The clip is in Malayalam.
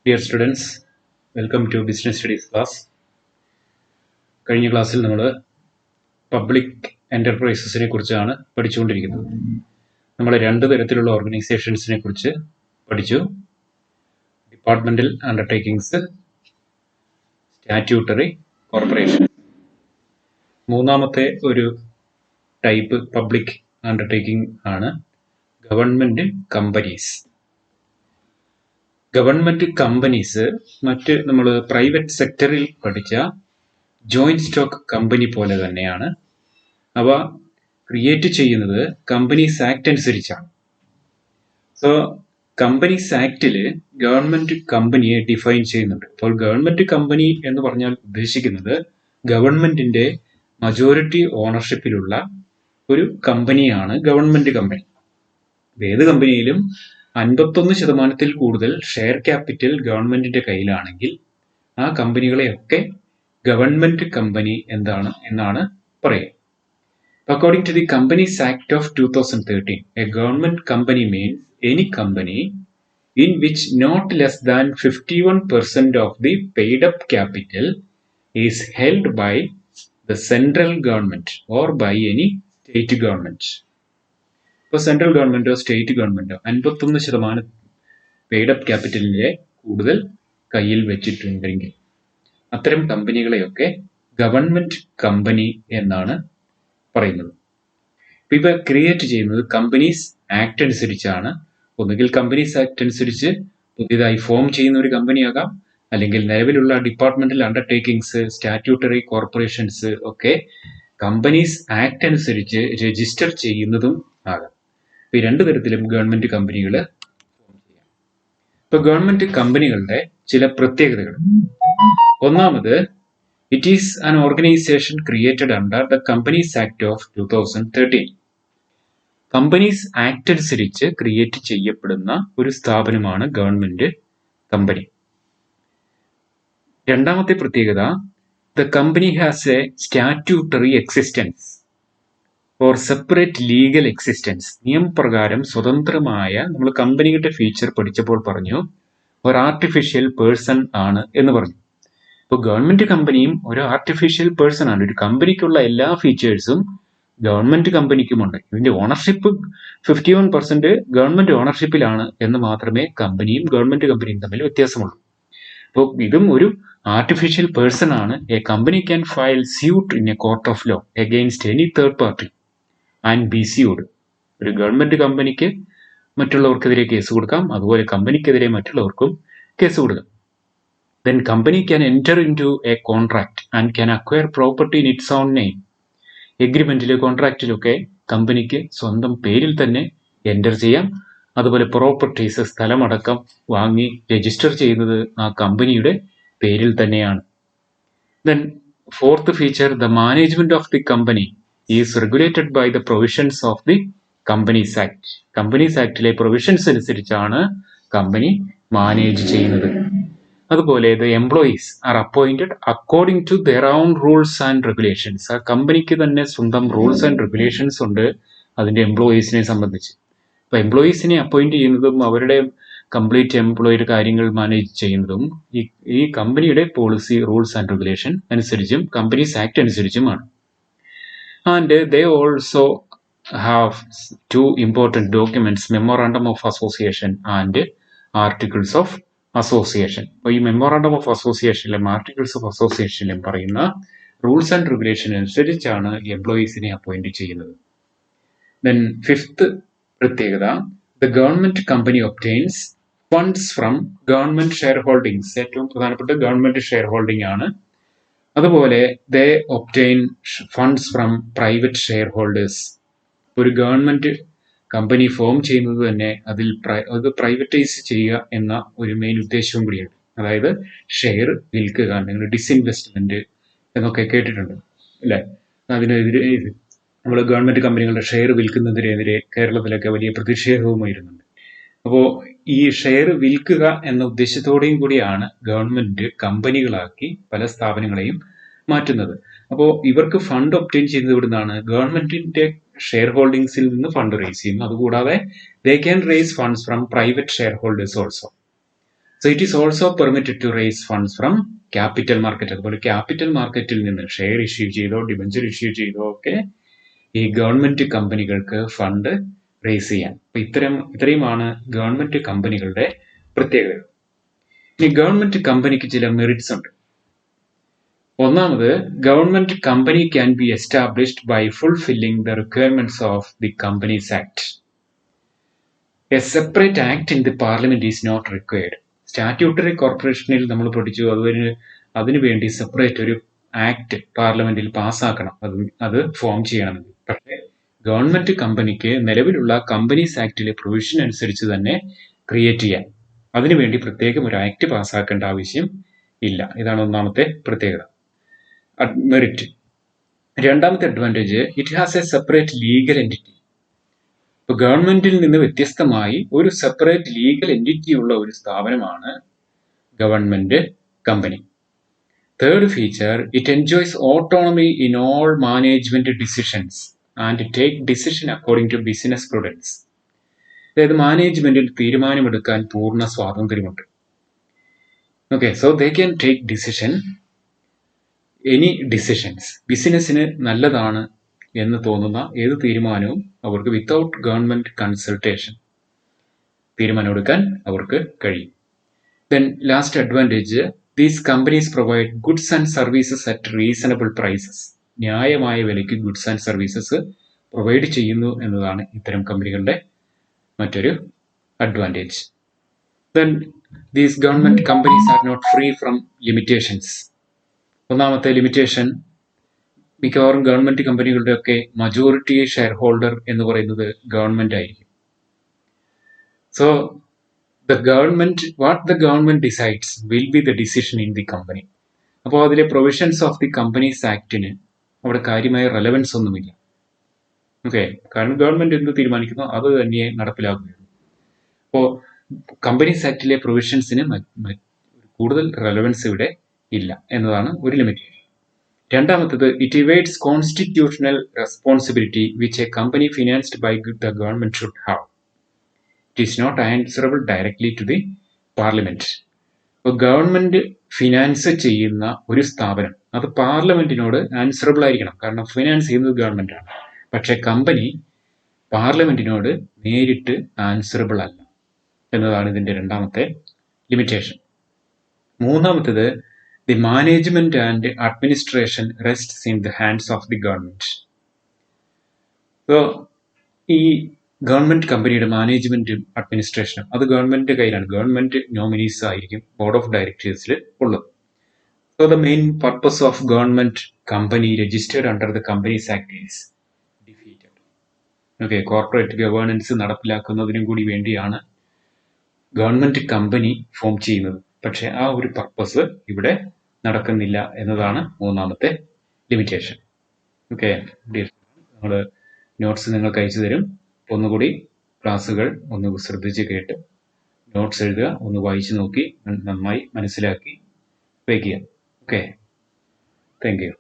Dear students, welcome to Business Studies class. കഴിഞ്ഞ ക്ലാസ്സിൽ നമ്മൾ പബ്ലിക് എൻ്റർപ്രൈസസിനെ കുറിച്ചാണ് പഠിച്ചുകൊണ്ടിരിക്കുന്നത്. നമ്മൾ രണ്ട് തരത്തിലുള്ള ഓർഗനൈസേഷൻസിനെ കുറിച്ച് പഠിച്ചു. Departmental undertakings, statutory corporation. മൂന്നാമത്തെ ഒരു ടൈപ്പ് പബ്ലിക് അണ്ടർടേക്കിംഗ് ആണ് ഗവൺമെൻറ് കമ്പനീസ്. ഗവൺമെൻറ് കമ്പനീസ് മറ്റ് നമ്മൾ പ്രൈവറ്റ് സെക്ടറിൽ പഠിച്ച ജോയിന്റ് സ്റ്റോക്ക് കമ്പനി പോലെ തന്നെയാണ്. അവ ക്രിയേറ്റ് ചെയ്യുന്നത് കമ്പനീസ് ആക്ട് അനുസരിച്ചാണ്. സോ കമ്പനീസ് ആക്ടിൽ ഗവൺമെൻറ് കമ്പനിയെ ഡിഫൈൻ ചെയ്യുന്നുണ്ട്. അപ്പോൾ ഗവൺമെൻറ് കമ്പനി എന്ന് പറഞ്ഞാൽ ഉദ്ദേശിക്കുന്നത് ഗവൺമെൻറ്റിൻ്റെ മജോറിറ്റി ഓണർഷിപ്പിലുള്ള ഒരു കമ്പനിയാണ് ഗവൺമെൻറ് കമ്പനി. ഏത് കമ്പനിയിലും 51% കൂടുതൽ ഷെയർ ക്യാപിറ്റൽ ഗവൺമെന്റിന്റെ കയ്യിലാണെങ്കിൽ ആ കമ്പനികളെയൊക്കെ ഗവൺമെന്റ് കമ്പനി എന്നാണ് പറയുക. According to the Companies Act of 2013, a government company means any company in which not less than 51% of the paid up capital is held by the central government or by any state government. ഇപ്പോൾ സെൻട്രൽ ഗവൺമെന്റോ സ്റ്റേറ്റ് ഗവൺമെന്റോ 51% പെയ്ഡ് അപ്പ് ക്യാപിറ്റലിന്റെ കൂടുതൽ കയ്യിൽ വെച്ചിട്ടുണ്ടെങ്കിൽ അത്തരം കമ്പനികളെയൊക്കെ ഗവൺമെന്റ് കമ്പനി എന്നാണ് പറയുന്നത്. ഇവ ക്രിയേറ്റ് ചെയ്യുന്നത് കമ്പനീസ് ആക്ട് അനുസരിച്ചാണ്. ഒന്നുകിൽ കമ്പനീസ് ആക്ട് അനുസരിച്ച് പുതിയതായി ഫോം ചെയ്യുന്ന ഒരു കമ്പനിയാകാം, അല്ലെങ്കിൽ നിലവിലുള്ള ഡിപ്പാർട്ട്മെന്റൽ അണ്ടർടേക്കിങ്സ്, സ്റ്റാറ്റ്യൂട്ടറി കോർപ്പറേഷൻസ് ഒക്കെ കമ്പനീസ് ആക്ട് അനുസരിച്ച് രജിസ്റ്റർ ചെയ്യുന്നതും ആകാം. ഈ രണ്ടു തരത്തിലും ഗവൺമെന്റ് കമ്പനികൾ ഫോം ചെയ്യാം. ഇപ്പൊ ഗവൺമെന്റ് കമ്പനികളുടെ ചില പ്രത്യേകതകൾ. ഒന്നാമത്, it is an organisation created under the Companies Act of 2013. Companies act അനുസരിച്ച് ക്രിയേറ്റ് ചെയ്യപ്പെടുന്ന ഒരു സ്ഥാപനമാണ് ഗവൺമെന്റ് കമ്പനി. രണ്ടാമത്തെ പ്രത്യേകത, the company has A statutory existence or separate legal existence. നിയമപ്രകാരം സ്വതന്ത്രമായ, നമ്മൾ കമ്പനിയുടെ ഫീച്ചർ പഠിച്ചപ്പോൾ പറഞ്ഞു, ഒരു ആർട്ടിഫിഷ്യൽ പേഴ്സൺ ആണ് എന്ന് പറഞ്ഞു. ഇപ്പോൾ ഗവൺമെന്റ് കമ്പനിയും ഒരു ആർട്ടിഫിഷ്യൽ പേഴ്സൺ ആണ്. ഒരു കമ്പനിക്കുള്ള എല്ലാ ഫീച്ചേഴ്സും ഗവൺമെന്റ് കമ്പനിക്കുമുണ്ട്. ഇതിന്റെ ഓണർഷിപ്പ് 51% ഗവൺമെന്റ് ഓണർഷിപ്പിലാണ് എന്ന് മാത്രമേ കമ്പനിയും ഗവൺമെന്റ് കമ്പനിയും തമ്മിൽ വ്യത്യാസമുള്ളൂ. അപ്പോൾ ഇതും ഒരു ആർട്ടിഫിഷ്യൽ പേഴ്സൺ ആണ്. A company can file suit in a court of law against any third party and B സിയോട്. ഒരു ഗവൺമെന്റ് കമ്പനിക്ക് മറ്റുള്ളവർക്കെതിരെ കേസ് കൊടുക്കാം, അതുപോലെ കമ്പനിക്കെതിരെ മറ്റുള്ളവർക്കും കേസ് കൊടുക്കാം. Then company can enter into a contract and can acquire property in its own name. എഗ്രിമെന്റിലും കോൺട്രാക്റ്റിലൊക്കെ കമ്പനിക്ക് സ്വന്തം പേരിൽ തന്നെ എൻറ്റർ ചെയ്യാം. അതുപോലെ പ്രോപ്പർട്ടീസ്, സ്ഥലമടക്കം വാങ്ങി രജിസ്റ്റർ ചെയ്യുന്നത് ആ കമ്പനിയുടെ പേരിൽ തന്നെയാണ്. Then fourth feature, the management of the company is regulated by the provisions of the Companies Act. Companies ആക്ടിലെ പ്രൊവിഷൻസ് അനുസരിച്ചാണ് കമ്പനി മാനേജ് ചെയ്യുന്നത്. അതുപോലെ the employees are appointed according to their own rules and regulations. ആ കമ്പനിക്ക് തന്നെ സ്വന്തം റൂൾസ് ആൻഡ് റെഗുലേഷൻസ് ഉണ്ട് അതിന്റെ എംപ്ലോയീസിനെ സംബന്ധിച്ച്. അപ്പോൾ എംപ്ലോയീസിനെ അപ്പോയിന്റ് ചെയ്യുന്നതും അവരുടെ കംപ്ലീറ്റ് എംപ്ലോയിയുടെ കാര്യങ്ങൾ മാനേജ് ചെയ്യുന്നതും ഈ കമ്പനിയുടെ പോളിസി, റൂൾസ് ആൻഡ് റെഗുലേഷൻ അനുസരിച്ചും കമ്പനീസ് ആക്ട് അനുസരിച്ചുമാണ്. And they also have two important documents, Memorandum of Association and Articles of Association. അപ്പോൾ ഈ മെമ്മോറാണ്ടം ഓഫ് അസോസിയേഷനിലും ആർട്ടിക്കിൾസ് ഓഫ് അസോസിയേഷനിലും പറയുന്ന റൂൾസ് ആൻഡ് റെഗുലേഷൻ അനുസരിച്ചാണ് എംപ്ലോയീസിനെ അപ്പോയിന്റ് ചെയ്യുന്നത്. ദെൻ ഫിഫ്ത്ത് പ്രത്യേകത, the government company obtains funds from government share holdings. ഏറ്റവും പ്രധാനപ്പെട്ട ഗവൺമെന്റ് ഷെയർ ഹോൾഡിംഗ് ആണ്. അതുപോലെ they obtain funds from private share holders. ഒരു ഗവൺമെന്റ് കമ്പനി ഫോം ചെയ്യുന്നത് തന്നെ അത് പ്രൈവറ്റൈസ് ചെയ്യുക എന്ന ഒരു മെയിൻ ഉദ്ദേശവും കൂടിയാണ്. അതായത് ഷെയർ വിൽക്കുക, അല്ലെങ്കിൽ ഡിസ്ഇൻവെസ്റ്റ്മെന്റ് എന്നൊക്കെ കേട്ടിട്ടുണ്ട് അല്ലേ? അതിനെതിരെ നമ്മൾ ഗവൺമെന്റ് കമ്പനികളുടെ ഷെയർ വിൽക്കുന്നതിനെതിരെ കേരളത്തിലൊക്കെ വലിയ പ്രതിഷേധവും വരുന്നുണ്ട്. അപ്പോൾ ഈ ഷെയർ വിൽക്കുക എന്ന ഉദ്ദേശത്തോടെയും കൂടിയാണ് ഗവൺമെന്റ് കമ്പനികളാക്കി പല സ്ഥാപനങ്ങളെയും മാറ്റുന്നത്. അപ്പോൾ ഇവർക്ക് ഫണ്ട് ഒബ്റ്റെയിൻ ചെയ്യുന്നത് ഇവിടുന്നാണ്, ഗവൺമെന്റിന്റെ ഷെയർ ഹോൾഡിങ്സിൽ നിന്ന് ഫണ്ട് റേസ് ചെയ്യുന്നു. അതുകൂടാതെ they can raise funds from private share holders also. So it is also permitted to raise funds from capital market. അതുപോലെ ക്യാപിറ്റൽ മാർക്കറ്റിൽ നിന്ന് ഷെയർ ഇഷ്യൂ ചെയ്തോ ഡിബഞ്ചർ ഇഷ്യൂ ചെയ്തോ ഒക്കെ ഈ ഗവൺമെന്റ് കമ്പനികൾക്ക് ഫണ്ട് റേസ് ചെയ്യാൻ. അപ്പൊ ഇത്രയുമാണ് ഗവൺമെന്റ് കമ്പനികളുടെ പ്രത്യേകത. ഈ ഗവൺമെന്റ് കമ്പനിക്ക് ചില മെറിറ്റ്സ് ഉണ്ട്. ഒന്നാമത്, government company can be established by fulfilling the requirements of the Companies Act. A separate act in the parliament is not required. Statutory കോർപ്പറേഷനിൽ നമ്മൾ പഠിച്ചു, അതിനുവേണ്ടി സെപ്പറേറ്റ് ഒരു ആക്ട് പാർലമെന്റിൽ പാസ്സാക്കണം, അത് ഫോം ചെയ്യണമെങ്കിൽ. പക്ഷേ ഗവൺമെന്റ് കമ്പനിക്ക് നിലവിലുള്ള കമ്പനീസ് ആക്ടിലെ പ്രൊവിഷൻ അനുസരിച്ച് തന്നെ ക്രിയേറ്റ് ചെയ്യാൻ, അതിനുവേണ്ടി പ്രത്യേകം ഒരു ആക്ട് പാസ്സാക്കേണ്ട ആവശ്യം ഇല്ല. ഇതാണ് ഒന്നാമത്തെ പ്രത്യേകത, മെറിറ്റ്. രണ്ടാമത്തെ advantage, it has A separate legal entity. ഇപ്പൊ ഗവൺമെന്റിൽ നിന്ന് വ്യത്യസ്തമായി ഒരു സെപ്പറേറ്റ് ലീഗൽ എൻറ്റിറ്റി ഉള്ള ഒരു സ്ഥാപനമാണ് government company. Third feature, it enjoys autonomy in all management decisions and take decision according to business prudence. അതായത് മാനേജ്മെന്റിൽ തീരുമാനമെടുക്കാൻ പൂർണ്ണ സ്വാതന്ത്ര്യമുണ്ട്. Okay, so they can take decision, any decisions. ബിസിനസ്സിന് നല്ലതാണ് എന്ന് തോന്നുന്ന ഏത് തീരുമാനവും അവർക്ക് വിത്തൗട്ട് ഗവൺമെന്റ് കൺസൾട്ടേഷൻ തീരുമാനമെടുക്കാൻ അവർക്ക് കഴിയും. Then last advantage, these companies provide goods and services at reasonable prices. ന്യായമായ വിലയ്ക്ക് ഗുഡ്സ് ആൻഡ് സർവീസസ് പ്രൊവൈഡ് ചെയ്യുന്നു എന്നതാണ് ഇത്തരം കമ്പനികളുടെ മറ്റൊരു advantage. Then these government companies are not free from limitations. ഒന്നാമത്തെ ലിമിറ്റേഷൻ, മിക്കവാറും ഗവൺമെന്റ് കമ്പനികളുടെ ഒക്കെ മജോറിറ്റി ഷെയർ ഹോൾഡർ എന്ന് പറയുന്നത് ഗവൺമെന്റ് ആയിരിക്കും. So what the government decides will be the decision in the company. അപ്പോൾ അതിലെ പ്രൊവിഷൻസ് ഓഫ് ദി കമ്പനീസ് ആക്ടിന് അവിടെ കാര്യമായ റെലവൻസ് ഒന്നുമില്ല. ഓക്കെ, കാരണം ഗവൺമെന്റ് എന്ത് തീരുമാനിക്കുന്നോ അത് തന്നെ നടപ്പിലാക്കുകയുള്ളൂ. അപ്പോൾ കമ്പനീസ് ആക്ടിലെ പ്രൊവിഷൻസിന് കൂടുതൽ റെലവൻസ് ഇവിടെ ഇല്ല എന്നതാണ് ഒരു ലിമിറ്റേഷൻ. രണ്ടാമത്തത്, it evades constitutional responsibility which a company financed by the government should have. It is not answerable directly to the parliament. അപ്പോൾ ഗവൺമെന്റ് ഫിനാൻസ് ചെയ്യുന്ന ഒരു സ്ഥാപനം അത് പാർലമെന്റിനോട് ആൻസറബിൾ ആയിരിക്കണം, കാരണം ഫിനാൻസ് ചെയ്യുന്നത് ഗവൺമെന്റ് ആണ്. പക്ഷെ കമ്പനി പാർലമെന്റിനോട് നേരിട്ട് ആൻസറബിൾ അല്ല എന്നതാണ് ഇതിന്റെ രണ്ടാമത്തെ ലിമിറ്റേഷൻ. മൂന്നാമത്തേത്, the management and administration rests in the hands of the government. So ഈ ഗവൺമെന്റ് കമ്പനിയുടെ മാനേജ്മെന്റും അഡ്മിനിസ്ട്രേഷനും അത് ഗവൺമെന്റിന്റെ കയ്യിലാണ്. ഗവൺമെന്റ് നോമിനീസ് ആയിരിക്കും ബോർഡ് ഓഫ് ഡയറക്ടേഴ്സിൽ ഉള്ളത്. So the main purpose of government company registered under the Companies Act is defeated. Okay, corporate governance നടപ്പിലാക്കുന്നതിനും കൂടി വേണ്ടിയാണ് ഗവൺമെന്റ് കമ്പനി ഫോം ചെയ്യുന്നത്. പക്ഷെ ആ ഒരു പർപ്പസ് ഇവിടെ നടക്കുന്നില്ല എന്നതാണ് മൂന്നാമത്തെ ലിമിറ്റേഷൻ. ഓക്കെ, നമ്മൾ നോട്ട്സ് നിങ്ങൾക്ക് അയച്ചു തരും. ഒന്നുകൂടി ക്ലാസ്സുകൾ ഒന്ന് ശ്രദ്ധിച്ച് കേട്ട് നോട്ട്സ് എഴുതുക, ഒന്ന് വായിച്ചു നോക്കി നന്നായി മനസ്സിലാക്കി വയ്ക്കുക. Okay, thank you.